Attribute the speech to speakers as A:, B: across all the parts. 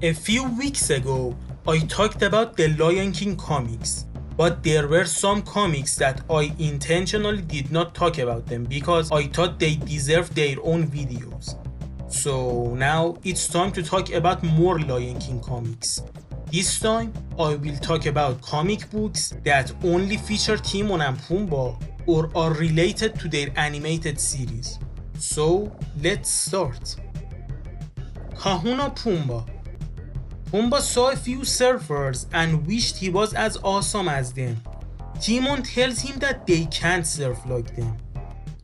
A: A few weeks ago, I talked about the Lion King comics, but there were some comics that I intentionally did not talk about them because I thought they deserved their own videos. So now it's time to talk about more Lion King comics. This time, I will talk about comic books that only feature Timon and Pumbaa or are related to their animated series. So let's start. Kahuna Pumbaa. Pumbaa saw a few surfers and wished he was as awesome as them. Timon tells him that they can't surf like them.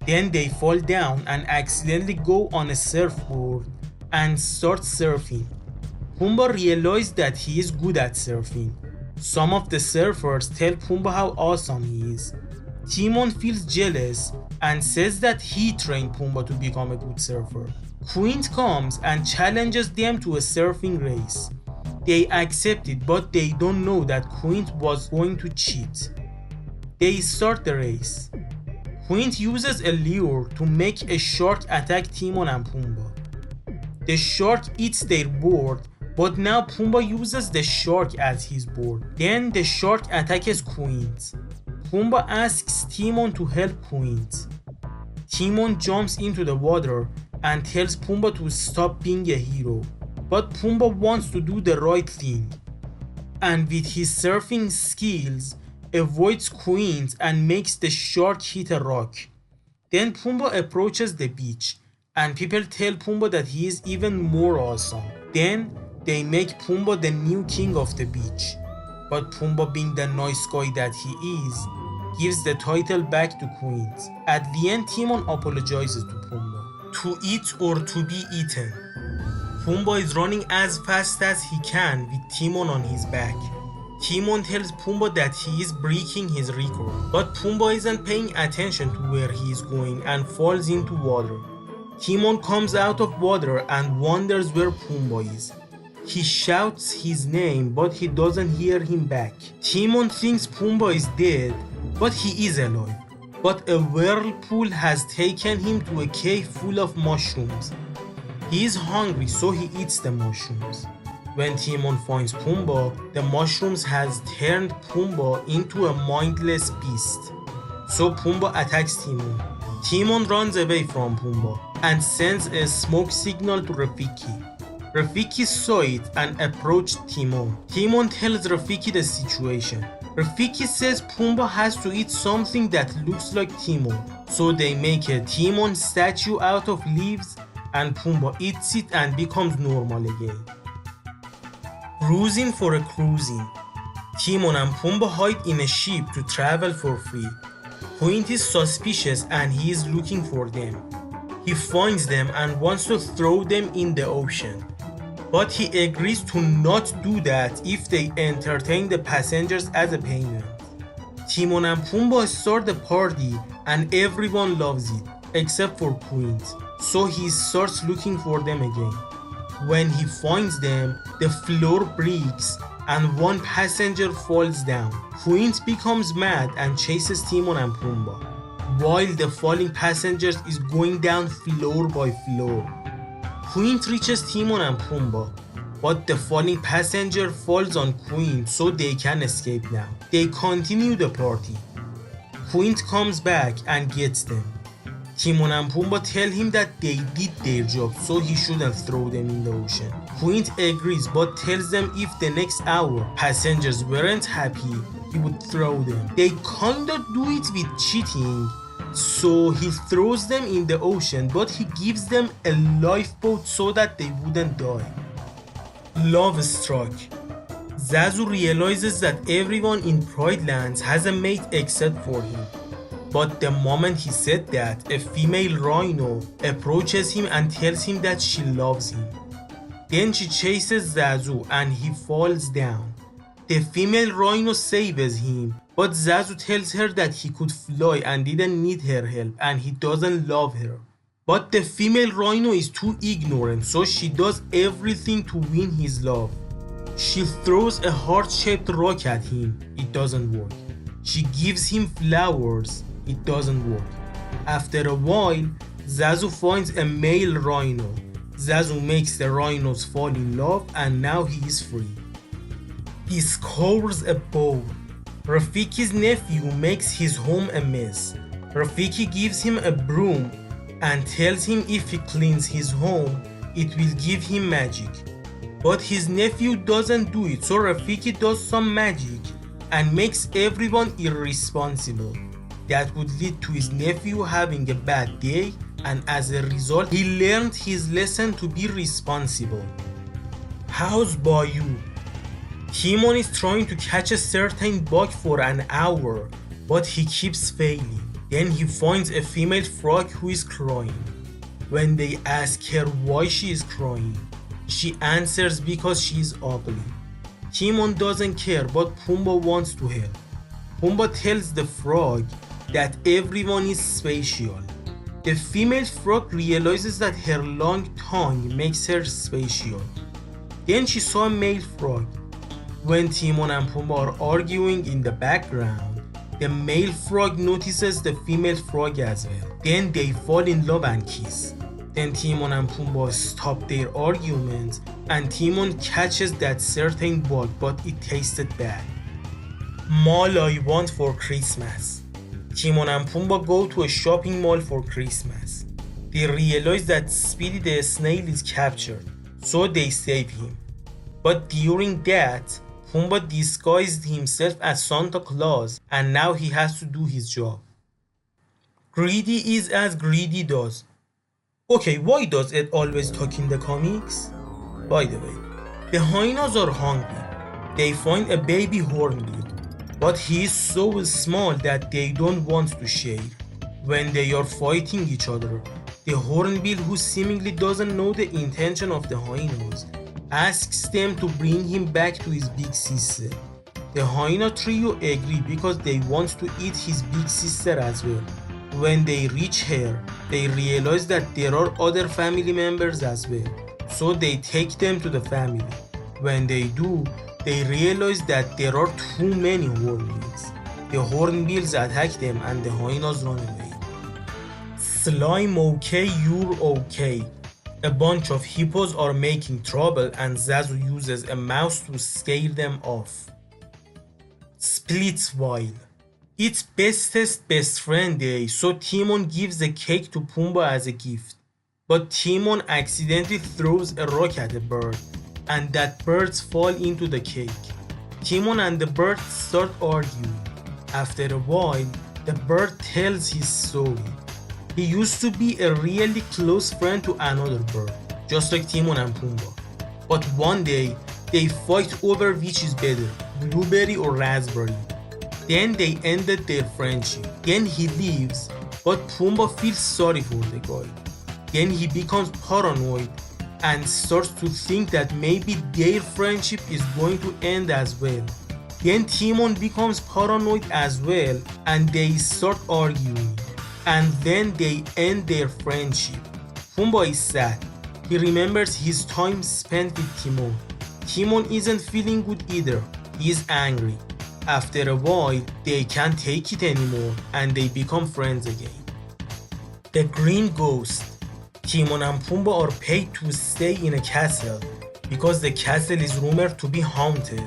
A: Then they fall down and accidentally go on a surfboard and start surfing. Pumbaa realized that he is good at surfing. Some of the surfers tell Pumbaa how awesome he is. Timon feels jealous and says that he trained Pumbaa to become a good surfer. Quint comes and challenges them to a surfing race. They accept it, but they don't know that Quint was going to cheat. They start the race. Quint uses a lure to make a shark attack Timon and Pumbaa. The shark eats their board, but now Pumbaa uses the shark as his board. Then the shark attacks Quint. Pumbaa asks Timon to help Quint. Timon jumps into the water and tells Pumbaa to stop being a hero. But Pumbaa wants to do the right thing, and with his surfing skills, avoids Quint and makes the shark hit a rock. Then Pumbaa approaches the beach, and people tell Pumbaa that he is even more awesome. Then they make Pumbaa the new king of the beach. But Pumbaa, being the nice guy that he is, gives the title back to Quint. At the end, Timon apologizes to Pumbaa. To eat or to be eaten. Pumbaa is running as fast as he can with Timon on his back. Timon tells Pumbaa that he is breaking his record, but Pumbaa isn't paying attention to where he is going and falls into water. Timon comes out of water and wonders where Pumbaa is. He shouts his name, but he doesn't hear him back. Timon thinks Pumbaa is dead, but he is alive. But a whirlpool has taken him to a cave full of mushrooms. He is hungry, so he eats the mushrooms. When Timon finds Pumbaa, the mushrooms has turned Pumbaa into a mindless beast. So Pumbaa attacks Timon. Timon runs away from Pumbaa and sends a smoke signal to Rafiki. Rafiki saw it and approached Timon. Timon tells Rafiki the situation. Rafiki says Pumbaa has to eat something that looks like Timon. So they make a Timon statue out of leaves and Pumbaa eats it and becomes normal again. Bruisin for a Cruisin. Timon and Pumbaa hide in a ship to travel for free. Quint is suspicious and he is looking for them. He finds them and wants to throw them in the ocean. But he agrees to not do that if they entertain the passengers as a payment. Timon and Pumbaa start the party and everyone loves it except for Quint. So he starts looking for them again. When he finds them, the floor breaks and one passenger falls down. Quint becomes mad and chases Timon and Pumbaa, while the falling passenger is going down floor by floor. Quint reaches Timon and Pumbaa, but the falling passenger falls on Quint, so they can escape now. They continue the party. Quint comes back and gets them. Timon and Pumbaa tell him that they did their job, so he shouldn't throw them in the ocean. Quint agrees but tells them if the next hour passengers weren't happy, he would throw them. They kinda do it with cheating, so he throws them in the ocean, but he gives them a lifeboat so that they wouldn't die. Love struck. Zazu realizes that everyone in Pride Lands has a mate except for him. But the moment he said that, a female rhino approaches him and tells him that she loves him. Then she chases Zazu and he falls down. The female rhino saves him, but Zazu tells her that he could fly and didn't need her help and he doesn't love her. But the female rhino is too ignorant, so she does everything to win his love. She throws a heart-shaped rock at him. It doesn't work. She gives him flowers. It doesn't work. After a while, Zazu finds a male rhino. Zazu makes the rhinos fall in love and now he is free. Discovers a bow. Rafiki's nephew makes his home a mess. Rafiki gives him a broom and tells him if he cleans his home, it will give him magic. But his nephew doesn't do it, so Rafiki does some magic and makes everyone irresponsible. That would lead to his nephew having a bad day, and as a result, he learned his lesson to be responsible. How's Bayou? Timon is trying to catch a certain bug for an hour, but he keeps failing. Then he finds a female frog who is crying. When they ask her why she is crying, she answers because she is ugly. Timon doesn't care, but Pumbaa wants to help. Pumbaa tells the frog that everyone is special. The female frog realizes that her long tongue makes her special. Then she saw a male frog. When Timon and Pumbaa are arguing in the background, the male frog notices the female frog as well. Then they fall in love and kiss. Then Timon and Pumbaa stop their arguments and Timon catches that certain bug, but it tasted bad. Mall I want for Christmas. Timon and Pumbaa go to a shopping mall for Christmas. They realize that Speedy the snail is captured, so they save him. But during that, Pumbaa disguised himself as Santa Claus and now he has to do his job. Greedy is as greedy does. Okay, why does it always talk in the comics? By the way, the hyenas are hungry. They find a baby hornbill, but he is so small that they don't want to share. When they are fighting each other, the hornbill, who seemingly doesn't know the intention of the hyenas, asks them to bring him back to his big sister. The hyena trio agree because they want to eat his big sister as well. When they reach her, they realize that there are other family members as well, so they take them to the family. When they do, they realize that there are too many hornbills. The hornbills attack them and the hyenas run away. Slime okay, you're okay. A bunch of hippos are making trouble and Zazu uses a mouse to scare them off. Splitsville. It's bestest best friend day, so Timon gives a cake to Pumbaa as a gift. But Timon accidentally throws a rock at a bird, and that birds fall into the cake. Timon and the bird start arguing. After a while, the bird tells his story. He used to be a really close friend to another bird, just like Timon and Pumbaa. But one day, they fight over which is better, blueberry or raspberry. Then they ended their friendship. Then he leaves, but Pumbaa feels sorry for the guy. Then he becomes paranoid and starts to think that maybe their friendship is going to end as well. Then Timon becomes paranoid as well and they start arguing. And then they end their friendship. Pumbaa is sad. He remembers his time spent with Timon. Timon isn't feeling good either. He is angry. After a while, they can't take it anymore and they become friends again. The Green Ghost. Timon and Pumbaa are paid to stay in a castle because the castle is rumored to be haunted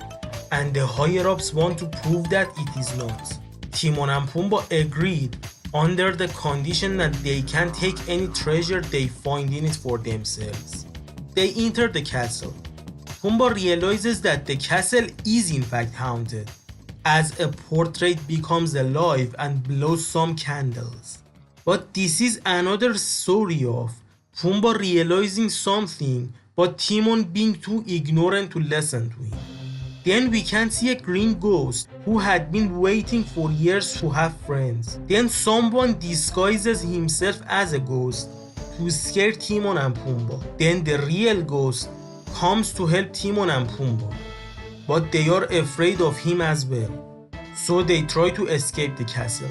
A: and the higher-ups want to prove that it is not. Timon and Pumbaa agreed under the condition that they can take any treasure they find in it for themselves. They enter the castle. Pumbaa realizes that the castle is in fact haunted, as a portrait becomes alive and blows some candles. But this is another story of Pumbaa realizing something but Timon being too ignorant to listen to him. Then we can see a green ghost who had been waiting for years to have friends. Then someone disguises himself as a ghost to scare Timon and Pumbaa. Then the real ghost comes to help Timon and Pumbaa, but they are afraid of him as well, so they try to escape the castle.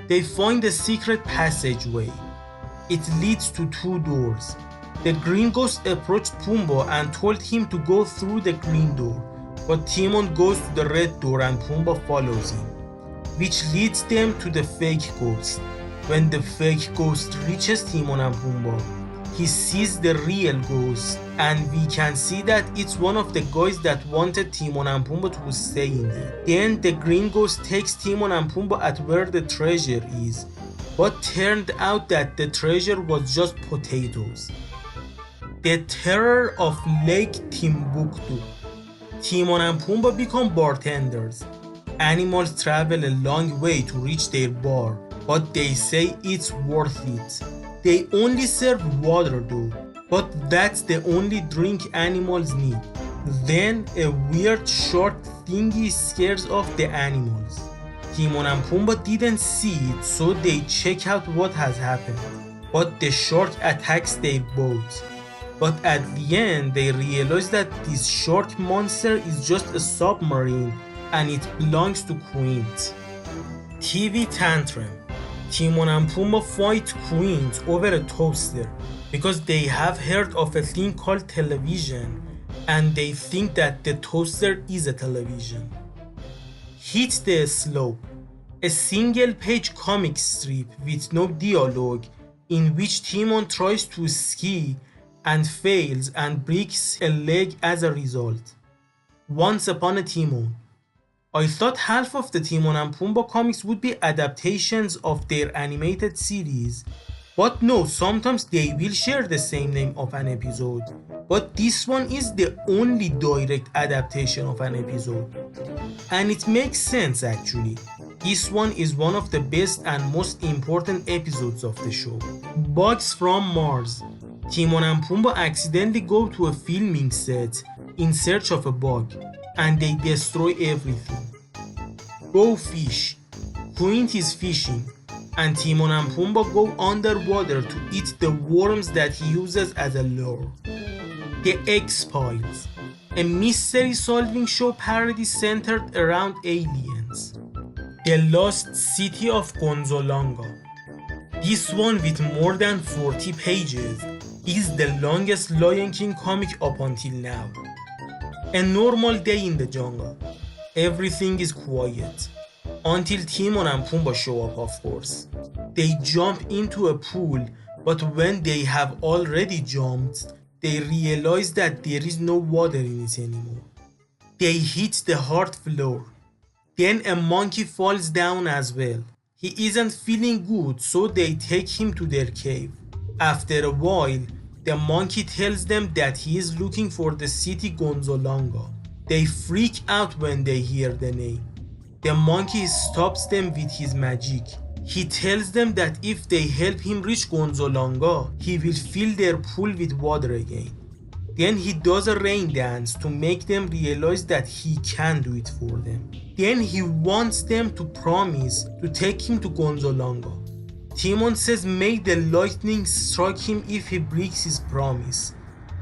A: They find a secret passageway. It leads to two doors. The green ghost approached Pumbaa and told him to go through the green door, but Timon goes to the red door and Pumbaa follows him, which leads them to the fake ghost. When the fake ghost reaches Timon and Pumbaa, he sees the real ghost, and we can see that it's one of the guys that wanted Timon and Pumbaa to stay in there. Then the green ghost takes Timon and Pumbaa at where the treasure is, but turned out that the treasure was just potatoes. The terror of Lake Timbuktu. Timon and Pumbaa become bartenders. Animals travel a long way to reach their bar, but they say it's worth it. They only serve water though, but that's the only drink animals need. Then a weird short thingy scares off the animals. Timon and Pumbaa didn't see it, so they check out what has happened, but the shark attacks their boat. But at the end they realize that this shark monster is just a submarine and it belongs to Queens. TV Tantrum. Timon and Pumbaa fight Queens over a toaster because they have heard of a thing called television and they think that the toaster is a television. Hit the Slope. A single page comic strip with no dialogue in which Timon tries to ski and fails and breaks a leg as a result. Once Upon a Timon. I thought half of the Timon and Pumbaa comics would be adaptations of their animated series, but no, sometimes they will share the same name of an episode, but this one is the only direct adaptation of an episode. And it makes sense actually. This one is one of the best and most important episodes of the show. Bugs from Mars. Timon and Pumbaa accidentally go to a filming set in search of a bug, and they destroy everything. Go fish. Quint is fishing, and Timon and Pumbaa go underwater to eat the worms that he uses as a lure. The X-Files, a mystery solving show parody centered around aliens. The Lost City of Gonzolanga. This one with more than 40 pages is the longest Lion King comic up until now. A normal day in the jungle. Everything is quiet. Until Timon and Pumbaa show up, of course. They jump into a pool, but when they have already jumped, they realize that there is no water in it anymore. They hit the hard floor. Then a monkey falls down as well. He isn't feeling good, so they take him to their cave. After a while, the monkey tells them that he is looking for the city Gonzolanga. They freak out when they hear the name. The monkey stops them with his magic. He tells them that if they help him reach Gonzolanga, he will fill their pool with water again. Then he does a rain dance to make them realize that he can do it for them. Then he wants them to promise to take him to Gonzolanga. Timon says may the lightning strike him if he breaks his promise.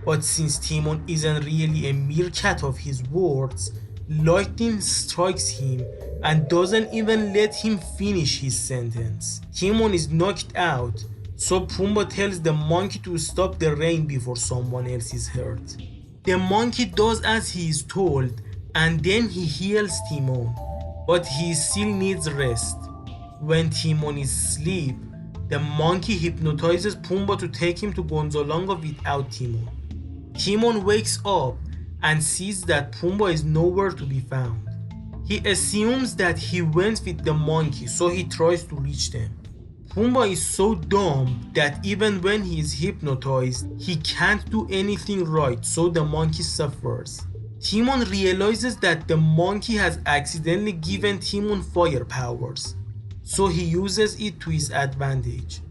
A: But since Timon isn't really a meerkat of his words, lightning strikes him and doesn't even let him finish his sentence. Timon is knocked out, so Pumbaa tells the monkey to stop the rain before someone else is hurt. The monkey does as he is told, and then he heals Timon, but he still needs rest. When Timon is asleep, the monkey hypnotizes Pumbaa to take him to Gonzolanga without Timon. Timon wakes up and sees that Pumbaa is nowhere to be found. He assumes that he went with the monkey, so he tries to reach them. Pumbaa is so dumb that even when he is hypnotized, he can't do anything right, so the monkey suffers. Timon realizes that the monkey has accidentally given Timon fire powers, so he uses it to his advantage.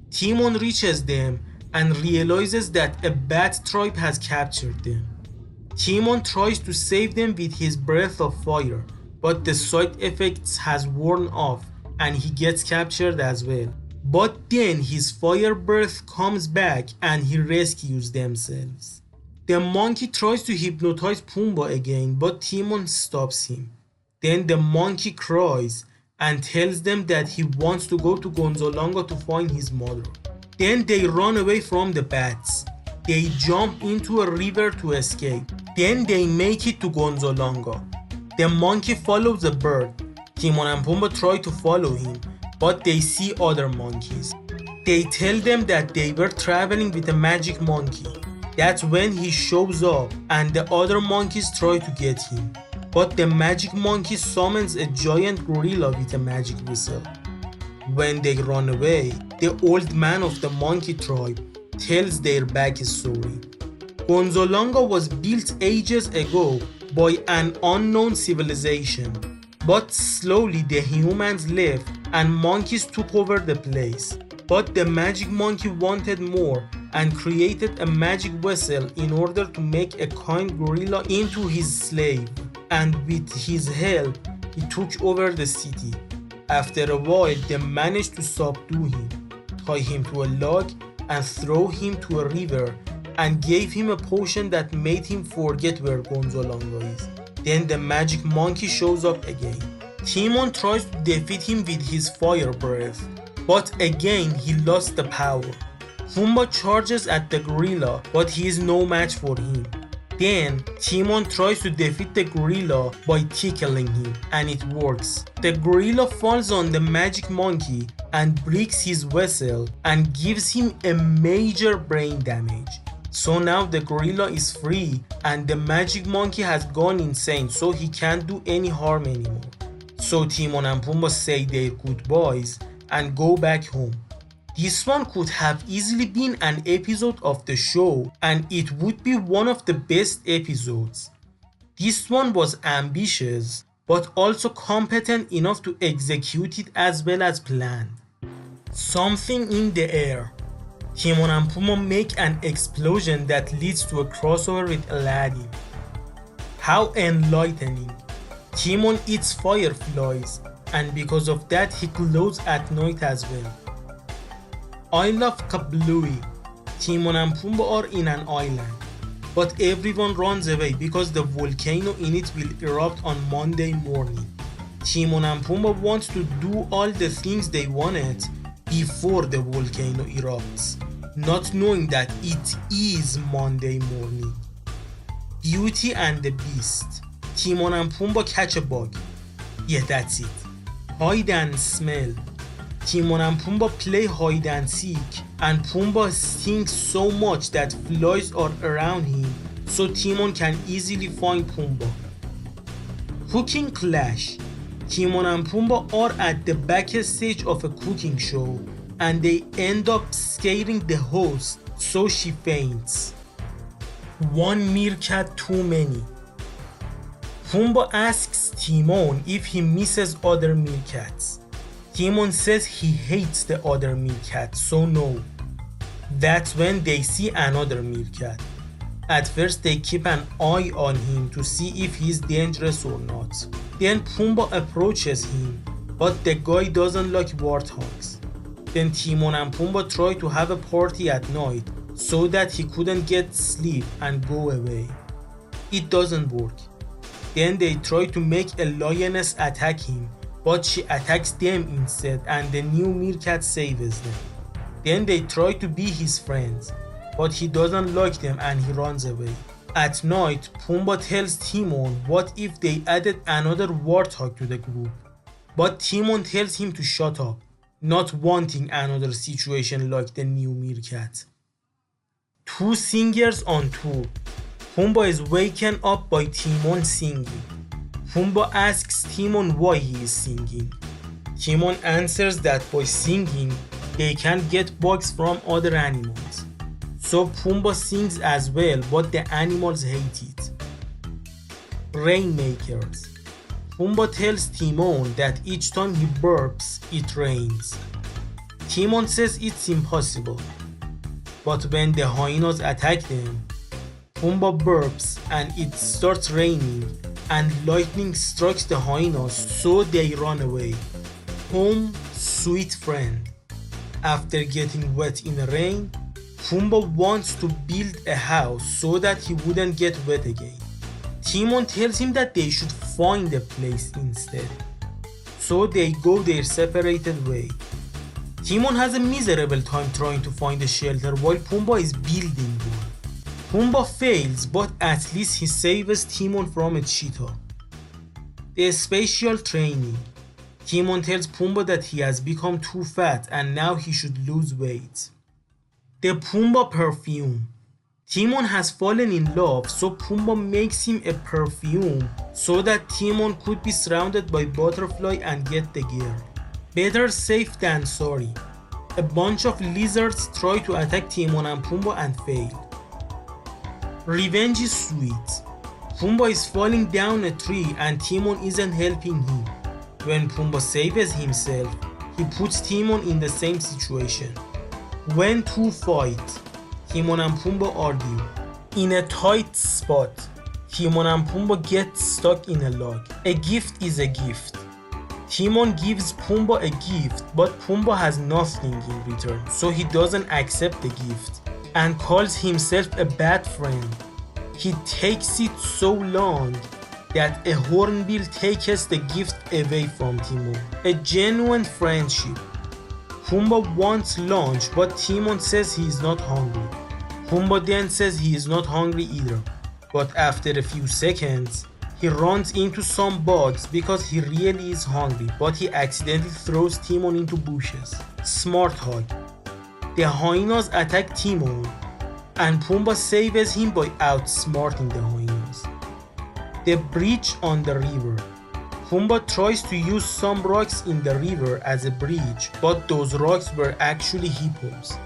A: Timon reaches them and realizes that a bat tribe has captured them. Timon tries to save them with his breath of fire, but the side effects has worn off and he gets captured as well. But then his fire breath comes back and he rescues themselves. The monkey tries to hypnotize Pumbaa again, but Timon stops him. Then the monkey cries and tells them that he wants to go to Gonzolanga to find his mother. Then they run away from the bats. They jump into a river to escape. Then they make it to Gonzolanga. The monkey follows the bird. Timon and Pumbaa try to follow him, but they see other monkeys. They tell them that they were traveling with a magic monkey. That's when he shows up and the other monkeys try to get him. But the magic monkey summons a giant gorilla with a magic whistle. When they run away, the old man of the monkey tribe tells their backstory. Gonzolanga was built ages ago by an unknown civilization, but slowly the humans left and monkeys took over the place. But the magic monkey wanted more and created a magic vessel in order to make a kind gorilla into his slave, and with his help, he took over the city. After a while, they managed to subdue him, tie him to a log, and throw him to a river, and gave him a potion that made him forget where Gonzolanga is. Then the magic monkey shows up again. Timon tries to defeat him with his fire breath, but again he lost the power. Pumbaa charges at the gorilla, but he is no match for him. Then Timon tries to defeat the gorilla by tickling him, and it works. The gorilla falls on the magic monkey and breaks his vessel and gives him a major brain damage. So now the gorilla is free and the magic monkey has gone insane, so he can't do any harm anymore. So Timon and Pumbaa say their goodbyes and go back home. This one could have easily been an episode of the show, and it would be one of the best episodes. This one was ambitious, but also competent enough to execute it as well as planned. Something in the air. Timon and Pumbaa make an explosion that leads to a crossover with Aladdin. How enlightening. Timon eats fireflies, and because of that he glows at night as well. I love Kablooey. Timon and Pumbaa are in an island, but everyone runs away because the volcano in it will erupt on Monday morning. Timon and Pumbaa want to do all the things they wanted before the volcano erupts, not knowing that it is Monday morning. Beauty and the Beast. Timon and Pumbaa catch a bug. Yeah, that's it. Hide and smell. Timon and Pumbaa play hide and seek, and Pumbaa stinks so much that flies are around him, so Timon can easily find Pumbaa. Cooking clash. Timon and Pumbaa are at the backstage of a cooking show, and they end up scaring the host, so she faints. One meerkat too many. Pumbaa asks Timon if he misses other meerkats. Timon says he hates the other meerkat, so no. That's when they see another meerkat. At first they keep an eye on him to see if he's dangerous or not. Then Pumbaa approaches him, but the guy doesn't like warthogs. Then Timon and Pumbaa try to have a party at night so that he couldn't get sleep and go away. It doesn't work. Then they try to make a lioness attack him, but she attacks them instead and the new meerkat saves them. Then they try to be his friends, but he doesn't like them and he runs away. At night, Pumbaa tells Timon what if they added another warthog to the group, but Timon tells him to shut up, not wanting another situation like the new meerkat. Two singers on tour. Pumbaa is waken up by Timon singing. Pumbaa asks Timon why he is singing. Timon answers that by singing, they can get bugs from other animals. So Pumbaa sings as well, but the animals hate it. Rainmakers. Pumbaa tells Timon that each time he burps, it rains. Timon says it's impossible. But when the hyenas attack them, Pumbaa burps and it starts raining, and lightning strikes the hyenas, so they run away. Home, sweet friend. After getting wet in the rain, Pumbaa wants to build a house so that he wouldn't get wet again. Timon tells him that they should find a place instead. So they go their separated way. Timon has a miserable time trying to find a shelter while Pumbaa is building one. Pumbaa fails, but at least he saves Timon from a cheetah. The spatial training. Timon tells Pumbaa that he has become too fat and now he should lose weight. The Pumbaa Perfume. Timon has fallen in love, so Pumbaa makes him a perfume so that Timon could be surrounded by butterfly and get the girl. Better safe than sorry. A bunch of lizards try to attack Timon and Pumbaa and fail. Revenge is sweet. Pumbaa is falling down a tree and Timon isn't helping him. When Pumbaa saves himself, he puts Timon in the same situation. When two fight, Timon and Pumbaa argue. In a tight spot, Timon and Pumbaa get stuck in a log. A gift is a gift. Timon gives Pumbaa a gift, but Pumbaa has nothing in return, so he doesn't accept the gift and calls himself a bad friend. He takes it so long that a hornbill takes the gift away from Timon. A genuine friendship. Pumbaa wants lunch, but Timon says he is not hungry. Pumbaa then says he is not hungry either, but after a few seconds, he runs into some bugs because he really is hungry, but he accidentally throws Timon into bushes. Smart-Hog. The hyenas attack Timon, and Pumbaa saves him by outsmarting the hyenas. The bridge on the river. Pumbaa tries to use some rocks in the river as a bridge, but those rocks were actually hippos.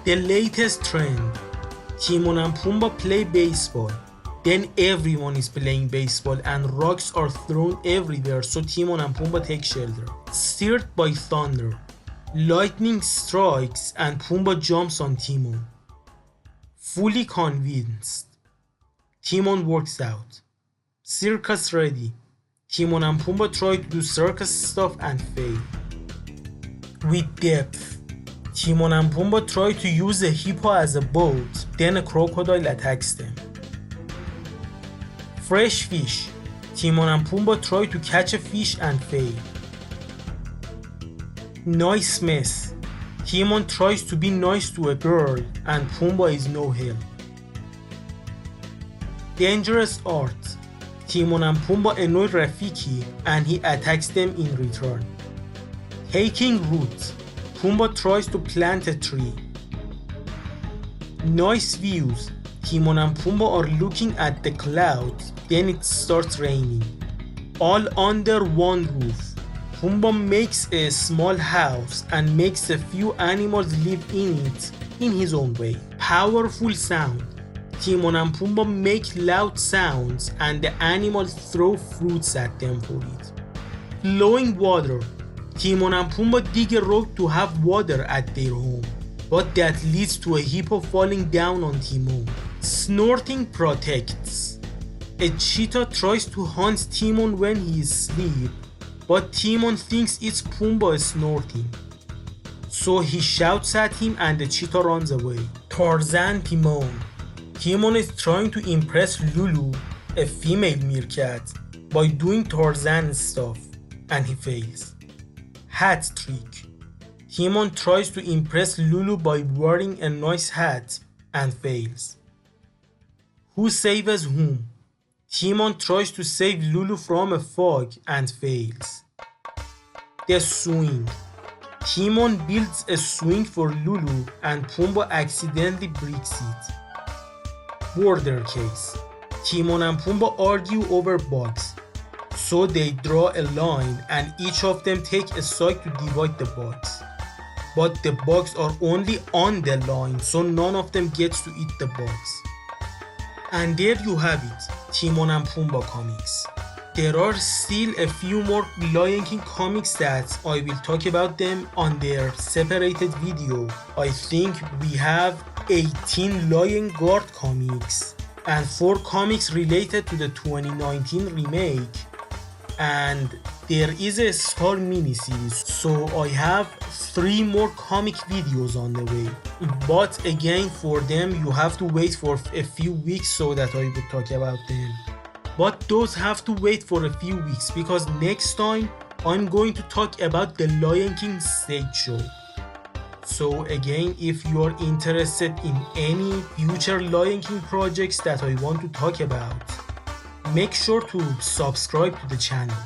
A: The latest trend. Timon and Pumbaa play baseball. Then everyone is playing baseball and rocks are thrown everywhere, so Timon and Pumbaa take shelter. Stirred by thunder. Lightning strikes and Pumbaa jumps on Timon. Fully convinced. Timon works out. Circus-Ready. Timon and Pumbaa try to do circus stuff and fail. With depth. Timon and Pumbaa try to use a hippo as a boat, then a crocodile attacks them. Fresh fish. Timon and Pumbaa try to catch a fish and fail. Nice mess. Timon tries to be nice to a girl and Pumbaa is no help. Dangerous art. Timon and Pumbaa annoy Rafiki and he attacks them in return. Taking root. Pumbaa tries to plant a tree. Nice views. Timon and Pumbaa are looking at the clouds, then it starts raining. All under one roof. Pumbaa makes a small house and makes a few animals live in it in his own way. Powerful sound. Timon and Pumbaa make loud sounds and the animals throw fruits at them for it. Flowing water. Timon and Pumbaa dig a road to have water at their home, but that leads to a hippo falling down on Timon. Snorting Protects. A cheetah tries to hunt Timon when he is asleep, but Timon thinks it's Pumbaa snorting. So he shouts at him and the cheetah runs away. Tarzan-Timon. Timon is trying to impress Lulu, a female meerkat, by doing Tarzan stuff, and he fails. Hat trick. Timon tries to impress Lulu by wearing a nice hat and fails. Who saves whom? Timon tries to save Lulu from a fog and fails. The swing. Timon builds a swing for Lulu and Pumbaa accidentally breaks it. Border case. Timon and Pumbaa argue over bugs. So they draw a line and each of them take a side to divide the bugs. But the bugs are only on the line, so none of them gets to eat the bugs. And there you have it, Timon and Pumbaa comics. There are still a few more Lion King comics that I will talk about them on their separated video. I think we have 18 Lion Guard comics and 4 comics related to the 2019 remake. And there is a Star miniseries, so I have 3 more comic videos on the way. But again, for them you have to wait for a few weeks so that I will talk about them. But those have to wait for a few weeks because next time I'm going to talk about the Lion King stage show. So again, if you are interested in any future Lion King projects that I want to talk about, make sure to subscribe to the channel.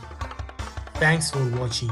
A: Thanks for watching.